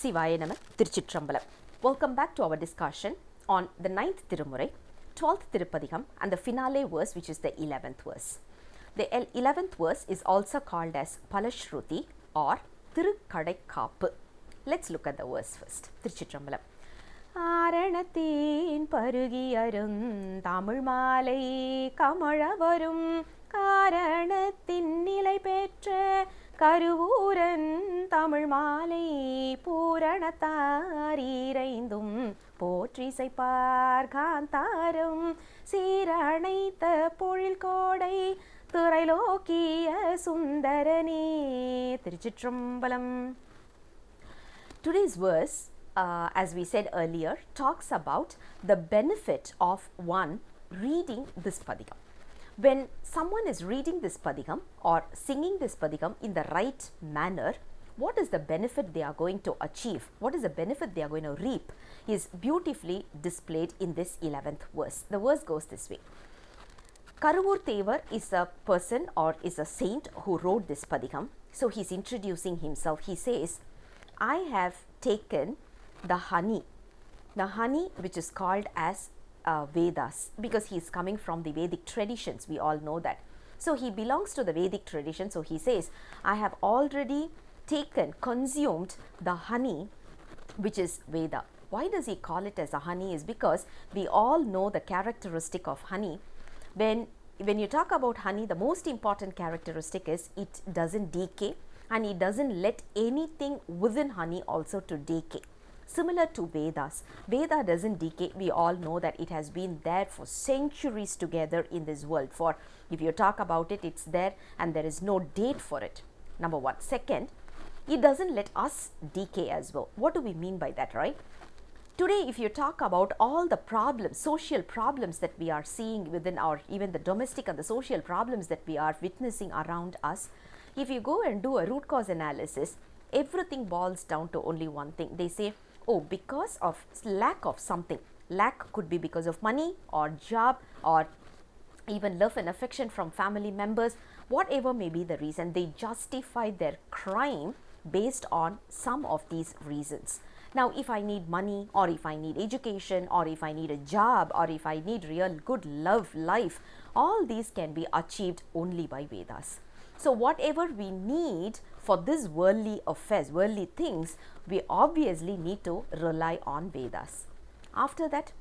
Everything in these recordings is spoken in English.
Sivaya Nama Tiruchitrambalam. Welcome back to our discussion on the 9th Tirumurai, 12th Tirupathikam and the finale verse, which is the 11th verse. The 11th verse is also called as Palashruti or Thirailokkiya. Let's look at the verse first. Tiruchitrambalam. Aarana parugiyarum Tamil malai kamalavarum Karanathin nilai petra Karuvoor Tamil malai Puranathar iraindum Potrisaippar Kantaram Siranaitha Polil Kodai Thirailokkiya Sundarane. Tiruchitrambalam. Today's verse, as we said earlier, talks about the benefit of one reading this padikam. When someone is reading this padikam or singing this padikam in the right manner, what is the benefit they are going to achieve? What is the benefit they are going to reap is beautifully displayed in this 11th verse. The verse goes this way. Karuvoor Thevar is a person or is a saint who wrote this padikam. So he is introducing himself. He says, I have taken the honey which is called as Vedas, because he is coming from the Vedic traditions, we all know that. So he belongs to the Vedic tradition. So he says, I have already consumed the honey which is Veda. Why does he call it as a honey? Is because we all know the characteristic of honey. When you talk about honey, the most important characteristic is it doesn't decay and it doesn't let anything within honey also to decay. Similar to Vedas, Veda doesn't decay. We all know that it has been there for centuries together in this world. For if you talk about it, it's there and there is no date for it. Number one. Second, it doesn't let us decay as well. What do we mean by that, right? Today, if you talk about all the problems, social problems that we are seeing within our, even the domestic and the social problems that we are witnessing around us, if you go and do a root cause analysis, everything boils down to only one thing. They say, oh, because of lack of something. Lack could be because of money or job or even love and affection from family members. Whatever may be the reason, they justify their crime based on some of these reasons. Now, if I need money or if I need education or if I need a job or if I need real good love life, all these can be achieved only by Vedas. So whatever we need for this worldly affairs, worldly things, we obviously need to rely on Vedas. After that,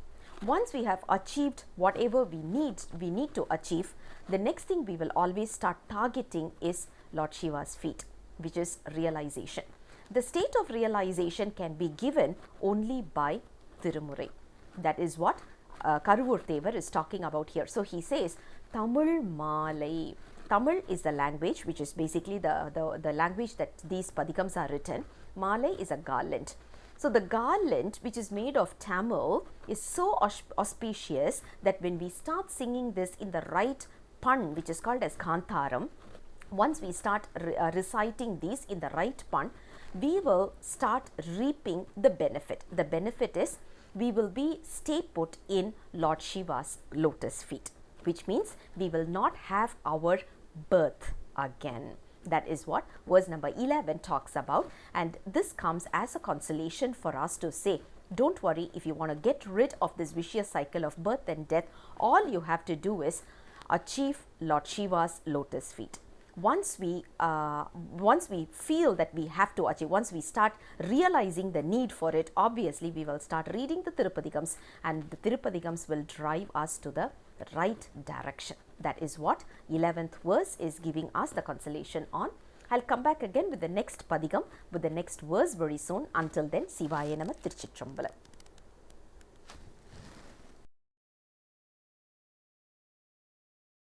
once we have achieved whatever we need to achieve, the next thing we will always start targeting is Lord Shiva's feet, which is realization. The state of realization can be given only by Tirumurai. That is what Karuvoor Thevar is talking about here. So he says, Tamil malai. Tamil is the language which is basically the language that these padikams are written. Malai is a garland. So the garland which is made of Tamil is so auspicious that when we start singing this in the right pun, which is called as Kantaram, once we start reciting these in the right pun, we will start reaping the benefit. The benefit is we will be stay put in Lord Shiva's lotus feet, which means we will not have our birth again. That is what verse number 11 talks about, and this comes as a consolation for us to say, don't worry, if you want to get rid of this vicious cycle of birth and death, all you have to do is achieve Lord Shiva's lotus feet. Once we feel that we have to achieve, once we start realizing the need for it, obviously we will start reading the Tirupathikams and the Tirupathikams will drive us to the right direction. That is what 11th verse is giving us the consolation on. I'll come back again with the next Padikam, with the next verse very soon. Until then, Sivaya Nama Tiruchitrambalam.